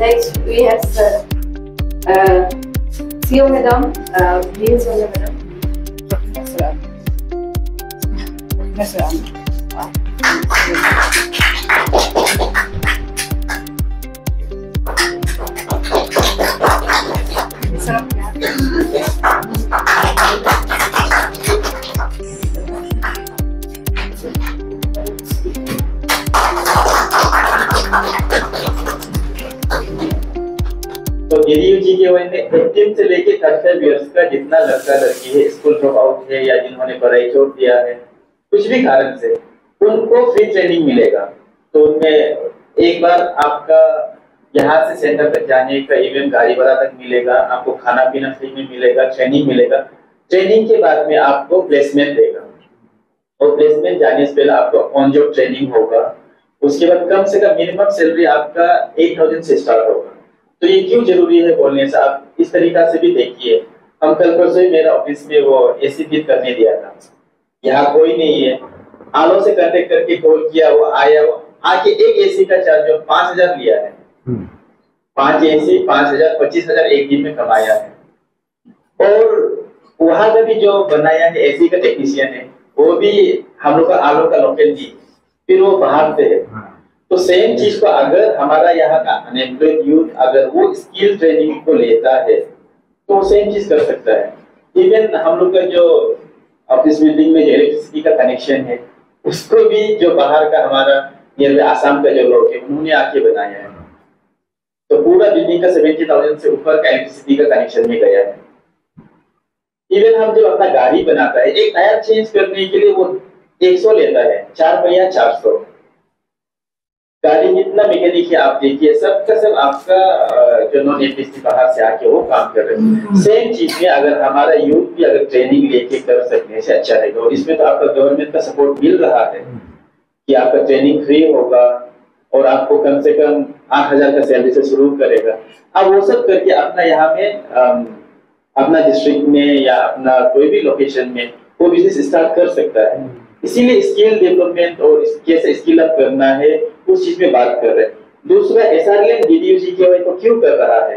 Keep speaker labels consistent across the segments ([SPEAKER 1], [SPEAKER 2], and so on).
[SPEAKER 1] Next we have CEO Madam, please Sonia Madam.
[SPEAKER 2] तो DDU-GKY ने 18 से लेके 35 इयर्स का जितना लड़का लड़की है, स्कूल ड्रॉप आउट है या जिन्होंने पढ़ाई छोड़ दिया है कुछ भी कारण से, उनको फ्री ट्रेनिंग मिलेगा। तो उनमें एक बार आपका यहाँ से सेंटर तक जाने का इवन गाड़ी भाड़ा तक मिलेगा, आपको खाना पीना फ्री में मिलेगा, ट्रेनिंग मिलेगा। ट्रेनिंग के बाद में आपको प्लेसमेंट देगा और प्लेसमेंट जाने से पहले आपको ऑन जॉब ट्रेनिंग होगा। उसके बाद कम से कम मिनिमम सैलरी आपका 8,000 से स्टार्ट होगा। तो ये क्यों जरूरी है बोलने से, आप इस तरीका से भी देखिए। हम कल परसों ही मेरा ऑफिस में वो एसी फिट करने दिया था, यहाँ कोई नहीं है, आलो से कांटेक्ट करके कॉल किया, वो आया, वो आके एक एसी का चार्ज 5,000 लिया है। 5 एसी 5,000 25,000 एक दिन में कमाया है। और वहां का भी जो बनाया है एसी का टेक्नीशियन है, वो भी हम लोग का आलो का लोकल जी, फिर वो बाहर से है। तो सेम चीज को अगर हमारा यहाँ का अनएम्प्लॉयड यूथ अगर वो स्किल ट्रेनिंग को लेता है तो वो सेम चीज कर सकता है। इवन हम लोग का जो ऑफिस बिल्डिंग में जो इलेक्ट्रिसिटी का कनेक्शन है, उसको भी जो बाहर का हमारा नियर आसाम का जो लोग है उन्होंने आके बनाया है। तो पूरा बिल्डिंग का 70,000 से ऊपर का इलेक्ट्रिसिटी का कनेक्शन में गया है। इवन हम जब अपना गाड़ी बनाता है, एक टायर चेंज करने के लिए वो 100 लेता है, 4 पहिया 400। गाड़ी कितना मैकेनिक है आप देखिए, सबका सब आपका जो नॉन एपीसी बाहर से आके वो काम कर रहे हैं। सेम चीज में अगर हमारा यूथ भी अगर ट्रेनिंग लेके कर सकने से अच्छा रहेगा। और इसमें तो आपका गवर्नमेंट का सपोर्ट मिल रहा है कि आपका ट्रेनिंग फ्री होगा और आपको कम से कम 8,000 का सैलरी से शुरू करेगा। अब वो सब करके अपना यहाँ में अपना डिस्ट्रिक्ट में या अपना कोई भी लोकेशन में वो बिजनेस स्टार्ट कर सकता है। इसीलिए स्किल डेवलपमेंट और कैसे स्किल अप करना है उस चीज में बात कर रहे हैं। दूसरा एसआरएल DDU-GKY को क्यों कर रहा है,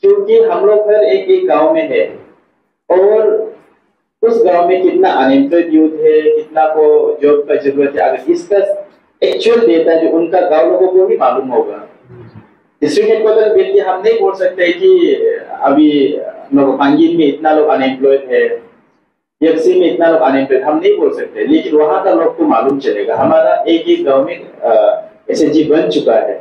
[SPEAKER 2] क्योंकि हम लोग हर एक गांव में है और उस गांव में कितना अनएम्प्लॉयड यूथ है, कितना को जॉब का जरूरत है, अगर इसका एक्चुअल डेटा जो उनका गांव लोगों को ही मालूम होगा। डिस्ट्रिक्ट हेडक्वार्टर बैठ के हम नहीं बोल सकते कि अभी नौपांगी में इतना लोग अनएम्प्लॉयड है, यक्सी में इतना लोग अनएम्प्लॉयड, हम नहीं बोल सकते, लेकिन वहां का लोग को मालूम चलेगा। हमारा एक गांव में एसएचजी बन चुका है,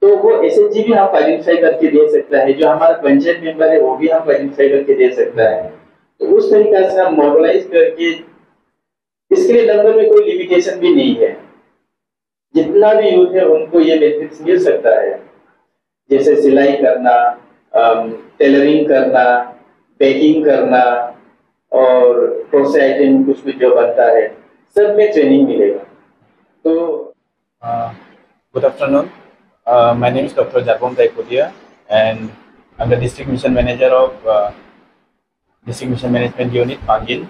[SPEAKER 2] तो वो एसएचजी भी हम आइडेंटिफाई करके दे सकता है। जो हमारा पंचायत मेंबर है वो भी हम आइडेंटिफाई करके दे सकता है। तो उस तरीके से हम मॉडलाइज करके, इसके लिए नंबर में कोई लिमिटेशन भी नहीं है, जितना भी यूथ है उनको ये बेनिफिट्स मिल सकता है। जैसे सिलाई करना, टेलरिंग करना, बेकिंग करना और प्रोसेस आइटम कुछ भी जो बनता है, सब में ट्रेनिंग मिलेगा। तो
[SPEAKER 3] good afternoon. My name is Dr. Jarbom Daikodia and I'm the District Mission Manager of District Mission Management Unit Pangil.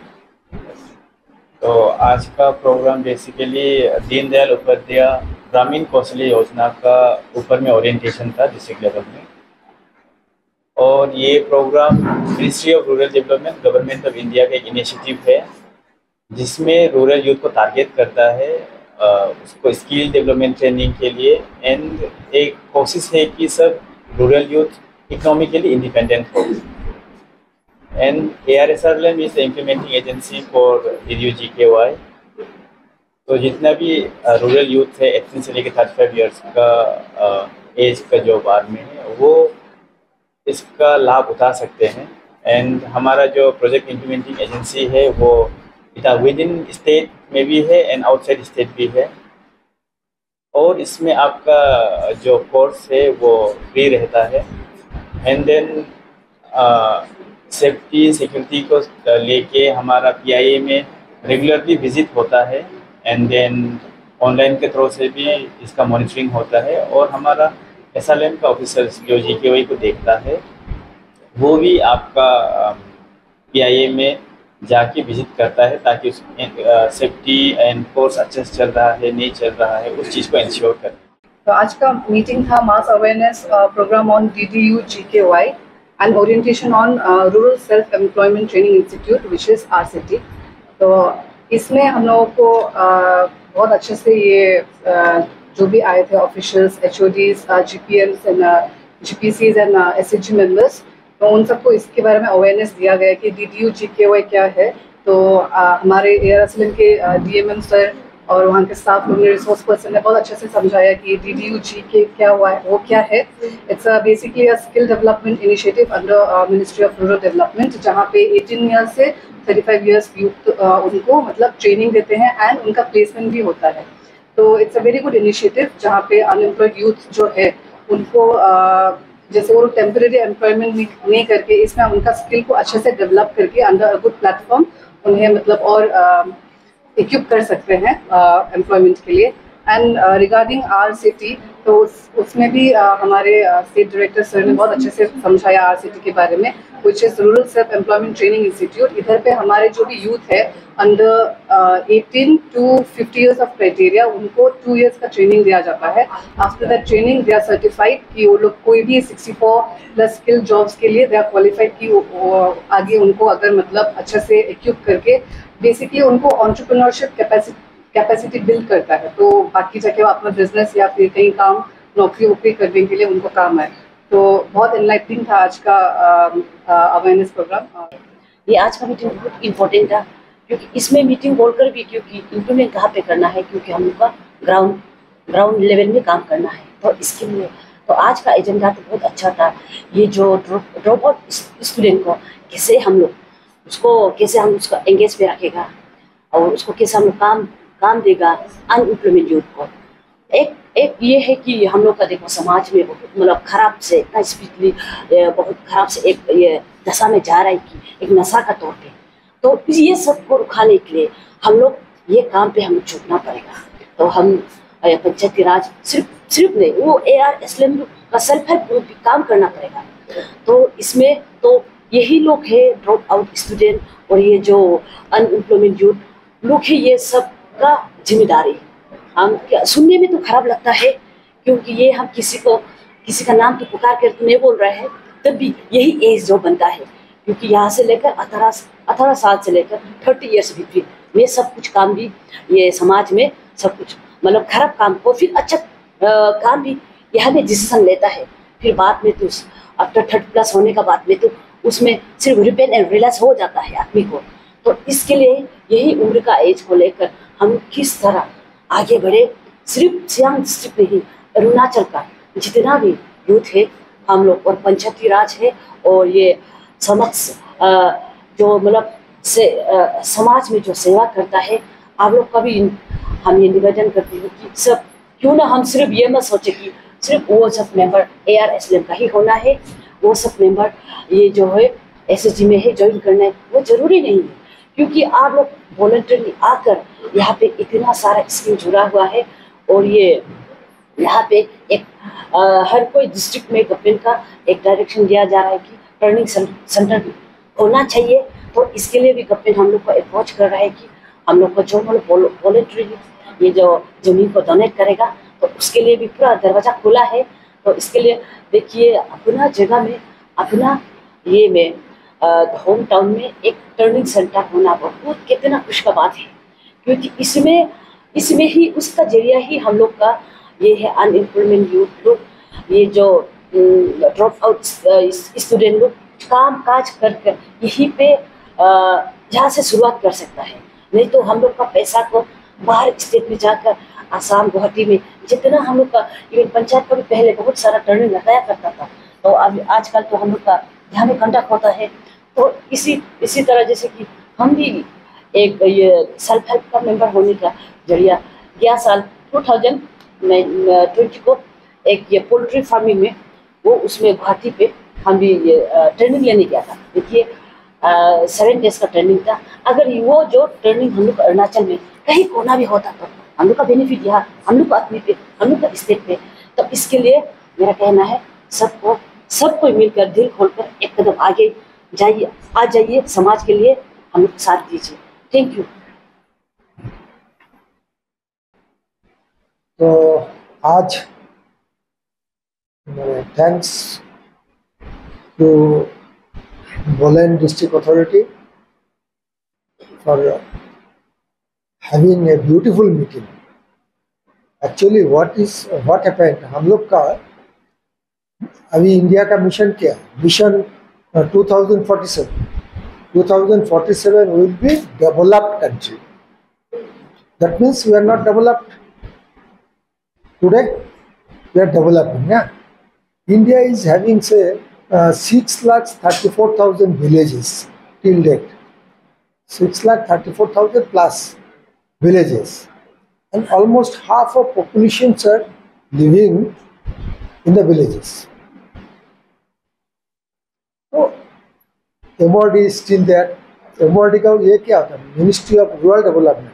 [SPEAKER 3] तो आज का प्रोग्राम बेसिकली दीनदयाल उपाध्याय ग्रामीण कौशल्य योजना का ऊपर में ओरिएंटेशन था डिस्ट्रिक्ट लेवल में। और ये programme ministry of rural development government of India का एक इनिशिएटिव है जिसमें रूरल यूथ को टारगेट करता है, उसको स्किल डेवलपमेंट ट्रेनिंग के लिए। एंड एक कोशिश है कि सब रूरल यूथ इकोनॉमिकली इंडिपेंडेंट हो। And ARSRLM is the implementing agency for DDU-GKY। तो जितना भी रूरल यूथ है 18 से लेकर 35 ईयर्स का एज का जो बार में है वो इसका लाभ उठा सकते हैं। एंड हमारा जो प्रोजेक्ट इम्प्लीमेंटिंग एजेंसी है वो विद इन स्टेट में भी है एंड आउटसाइड स्टेट भी है। और इसमें आपका जो कोर्स है वो फ्री रहता है। एंड देन सेफ्टी सिक्योरिटी को लेके हमारा PIA में रेगुलरली विजिट होता है। एंड देन ऑनलाइन के थ्रू से भी इसका मॉनिटरिंग होता है। और हमारा SRLM का ऑफिसर जो GKY को देखता है वो भी आपका PIA में जाके विजिट करता है ताकि सेफ्टी एंड कोर्स अच्छे से चल रहा है नहीं चल रहा है उस चीज़ को इंश्योर करें।
[SPEAKER 4] तो आज का मीटिंग था mass awareness program on DDU GKY and orientation on rural self employment training institute which is RCT। तो इसमें हम लोगों को बहुत अच्छे से ये जो भी आए थे officials, HODs, GPMs and GPCs and SHG members, तो उन सबको इसके बारे में अवेयरनेस दिया गया कि DDU GKY क्या है। तो हमारे ARSLM के DMM सर और वहाँ के स्टाफ लोग ने, रिसोर्स पर्सन ने बहुत अच्छे से समझाया कि DDU GK क्या हुआ है, वो क्या है। It's basically a skill development initiative under ministry of rural development, जहाँ पे 18 ईयर्स से 35 ईयर्स यूथ उनको मतलब ट्रेनिंग देते हैं एंड उनका प्लेसमेंट भी होता है। तो it's a very good initiative, जहाँ पे अनएम्प्लॉयड यूथ जो है उनको जैसे वो टेम्परेरी एम्प्लॉयमेंट नहीं करके इसमें उनका स्किल को अच्छे से डेवलप करके अंडर अ गुड प्लेटफॉर्म उन्हें मतलब और इक्विप कर सकते हैं एम्प्लॉयमेंट के लिए। एंड रिगार्डिंग RCT, तो उसमें भी हमारे स्टेट डायरेक्टर सर ने बहुत अच्छे से समझाया RCT के बारे में, which is rural self employment training institute. इधर पे हमारे जो भी यूथ है under 18 to 50 years of criteria, उनको 2 ईयर्स का ट्रेनिंग दिया जाता है। After that training they are certified कि वो लोग कोई भी 64 प्लस स्किल जॉब्स के लिए दे आर क्वालिफाइड कि आगे उनको अगर मतलब अच्छे से इक्विप करके बेसिकली उनको एंटरप्रेन्योरशिप कैपेसिटी बिल्ड करता है, तो बाकी जाके वो अपना बिजनेस या फिर कहीं काम नौकरी वोकरी करने के लिए उनको काम है। तो बहुत एनलाइटनिंग था आज का अवेयरनेस प्रोग्राम।
[SPEAKER 5] ये आज का मीटिंग बहुत इम्पोर्टेंट था, क्योंकि इसमें मीटिंग बोलकर भी, क्योंकि इम्प्लीमेंट कहाँ पे करना है, क्योंकि हम लोग का ग्राउंड लेवल में काम करना है। तो इसके लिए तो आज का एजेंडा तो बहुत अच्छा था। ये जो ड्रॉप आउट स्टूडेंट को कैसे हम उसको एंगेज पे रखेगा और उसको कैसे हम लोग काम देगा अनएम्प्लॉयमेंट यूथ को। एक ये है कि हम लोग का देखो समाज में बहुत मतलब खराब से इतना स्पीडली बहुत खराब से एक ये दशा में जा रहा है कि एक नशा का तौर पे। तो ये सब को रुकाने के लिए हम लोग ये काम पे हमें जुटना पड़ेगा। तो हम पंचायती राज सिर्फ नहीं, वो ARSLM का सेल्फ हेल्प ग्रुप भी काम करना पड़ेगा। तो इसमें तो यही लोग है ड्रॉप आउट स्टूडेंट और ये जो अनएम्प्लॉयमेंट यूथ लोग है, ये सब का जिम्मेदारी। हम सुनने में तो खराब लगता है, क्योंकि ये हम किसी का नाम तो पुकार कर तो नहीं बोल रहे हैं, तब भी यही एज जो बनता है, क्योंकि यहाँ से लेकर 18 साल से लेकर 30 ईयर्स बिटवीन में सब कुछ काम भी ये समाज में सब कुछ मतलब खराब काम को फिर अच्छा काम भी यहाँ में डिसीजन लेता है। फिर बाद में तो आफ्टर 30 प्लस होने का बाद में तो उसमें सिर्फ रिपेन एंड रियलाइज हो जाता है आदमी को। तो इसके लिए यही उम्र का एज को लेकर हम किस तरह आगे बढ़े, सिर्फ सियांग डिस्ट्रिक्ट नहीं, अरुणाचल का जितना भी यूथ है हम लोग और पंचायती राज है और ये समक्ष जो मतलब से समाज में जो सेवा करता है, आप लोग का भी हम ये निवेदन करते हैं कि सब क्यों ना हम सिर्फ ये मत सोचे कि सिर्फ वो सब मेंबर ARSLM का ही होना है, वो सब मेंबर ये जो है SHG में है ज्वाइन करना है, वो जरूरी नहीं है। क्योंकि आप लोग वॉलंटरी आकर यहाँ पे इतना सारा स्कीम जुड़ा हुआ है और ये यहाँ पे एक हर कोई डिस्ट्रिक्ट में गवर्नमेंट का एक डायरेक्शन दिया जा रहा है कि ट्रेनिंग सेंटर भी होना चाहिए। तो इसके लिए भी गवर्नमेंट हम लोग को अप्रोच कर रहा है कि हम लोग को जो वॉलंटरी ये जो जमीन को डोनेट करेगा, तो उसके लिए भी पूरा दरवाजा खुला है। तो इसके लिए देखिए अपना जगह में अपना ये में होम टाउन में एक टर्निंग सेंटर होना बहुत कितना खुश का बात है, क्योंकि इसमें ही उसका जरिया ही हम लोग का ये है अनएम्प्लॉयमेंट यूथ लोग, ये जो ड्रॉप आउट स्टूडेंट लोग काम काज कर यहीं पे यहाँ से शुरुआत कर सकता है। नहीं तो हम लोग का पैसा को बाहर स्टेट में जाकर आसाम गुवाहाटी में जितना हम लोग का इवन पंचायत का भी पहले बहुत सारा टर्निंग लगाया करता था, तो अब आजकल तो हम लोग का यहाँ में कंडक्ट होता है। तो इसी तरह जैसे कि हम भी एक ये सेल्फ हेल्प का मेंबर होने का जरिया गया साल 2020 को एक ये पोल्ट्री फार्मिंग में वो उसमें गुवाहाटी पे हम भी ये ट्रेनिंग लेने गया था। देखिए 7 डेज का ट्रेनिंग था। अगर वो जो ट्रेनिंग हम लोग अरुणाचल में कहीं कोना भी होता तो हम लोग का बेनिफिट यहाँ हम लोग का आदमी पे हम लोग का स्टेट पे। तो इसके लिए मेरा कहना है सबको मिलकर दिल खोलकर एक कदम आगे जाइए समाज के लिए हम लोग साथ दीजिए। Thank you.
[SPEAKER 6] तो आज Thanks to Bolen District Authority for having a beautiful meeting. Actually, what happened? हम लोग का अभी इंडिया का मिशन क्या है? Mission 2047. 2047 will be developed country. That means we are not developed today. We are developing. Yeah? India is having say 6,34,000 villages till date. 6,34,000 plus villages, and almost half of populations are living in the villages. So MOD is still there. MOD का ये क्या होता है? Ministry of Rural Development.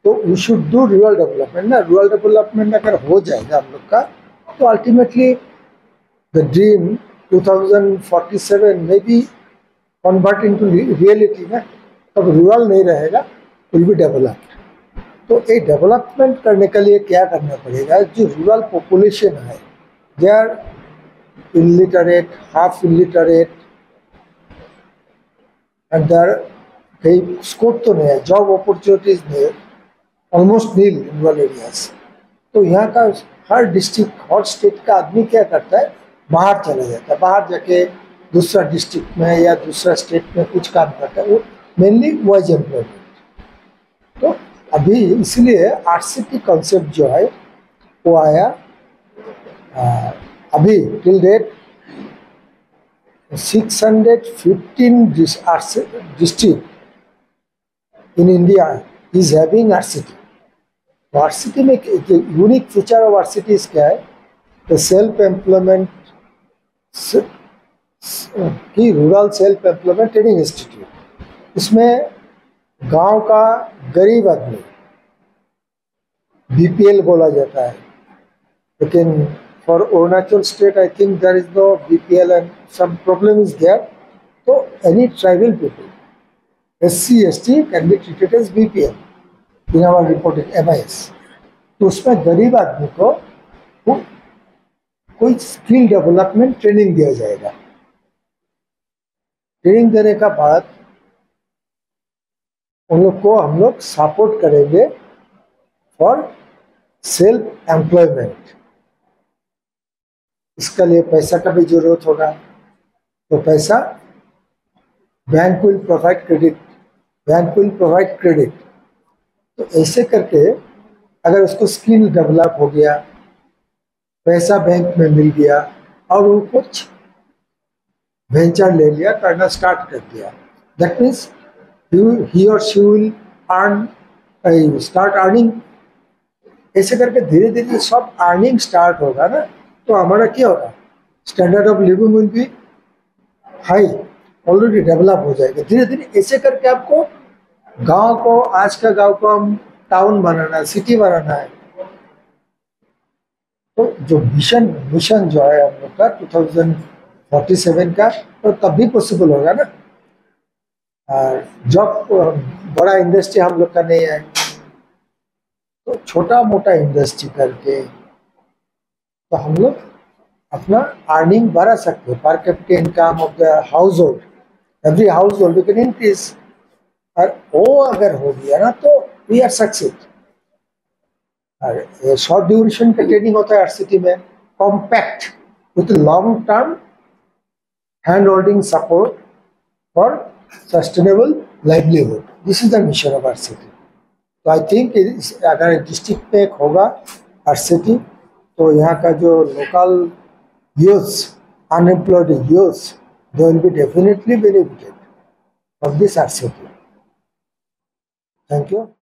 [SPEAKER 6] तो we should do rural development ना. Rural development अगर हो जाएगा हम लोग का, तो ultimately the dream 2047 may be convert into reality ना. तब rural नहीं रहेगा, will be developed. तो ये डेवलपमेंट करने के लिए क्या करना पड़ेगा? जो रूरल पॉपुलेशन है, they are illiterate, half illiterate, and there कहीं स्कोप तो नहीं है, जॉब अपॉर्चुनिटीज नहीं, almost nil in rural areas. तो यहाँ का हर डिस्ट्रिक्ट, हर स्टेट का आदमी क्या करता है? बाहर चला जाता है, बाहर जाके दूसरा डिस्ट्रिक्ट में या दूसरा स्टेट में कुछ काम करता है. वो मेनली वाइज एम्प्लॉयमेंट. तो अभी इसलिए RCT कॉन्सेप्ट जो है वो आया. अभी till date 615 district in India is having RCT. तो RCT में यूनिक फीचर ऑफ RCT क्या है? तो सेल्फ एम्प्लॉयमेंट की rural self employment training institute. इसमें गांव का गरीब आदमी, BPL बोला जाता है, लेकिन for Arunachal state I think there is no BPL and some problem is there. तो any tribal people, SC ST can be treated as BPL in our reported MIS. तो उसमें गरीब आदमी को कोई स्किल डेवलपमेंट ट्रेनिंग दिया जाएगा. ट्रेनिंग देने का बाद उन लोग को हम लोग सपोर्ट करेंगे फॉर सेल्फ एम्प्लॉयमेंट. इसके लिए पैसा का भी जरूरत होगा. तो पैसा बैंक विल प्रोवाइड क्रेडिट. तो ऐसे करके अगर उसको स्किल डेवलप हो गया, पैसा बैंक में मिल गया और वो कुछ वेंचर ले लिया, करना स्टार्ट कर दिया, that means he or she will start earning. ऐसे करके धीरे धीरे सब अर्निंग स्टार्ट होगा ना. तो हमारा क्या होगा? Standard of living will be high, already develop हो जाएगा धीरे धीरे. ऐसे करके आपको गांव को, आज का गांव को हम टाउन बनाना है, सिटी बनाना है. तो जो मिशन जो है हम लोग का 2047 का, तो तब भी पॉसिबल होगा ना. जॉब बड़ा इंडस्ट्री हम लोग का नहीं है, तो छोटा मोटा इंडस्ट्री करके तो हम लोग अपना अर्निंग बढ़ा सकते हैं. Per capita income of the household, every household can increase. और वो अगर हो गया ना तो we are success. Short duration का ट्रेनिंग होता है RCT में, compact with long term hand holding support for sustainable livelihood. This is the mission of RCT. तो आई थिंक अगर डिस्ट्रिक्ट में एक होगा RCT, तो यहाँ का जो local youths, unemployed youths, they will be definitely benefited from this RCT. Thank you.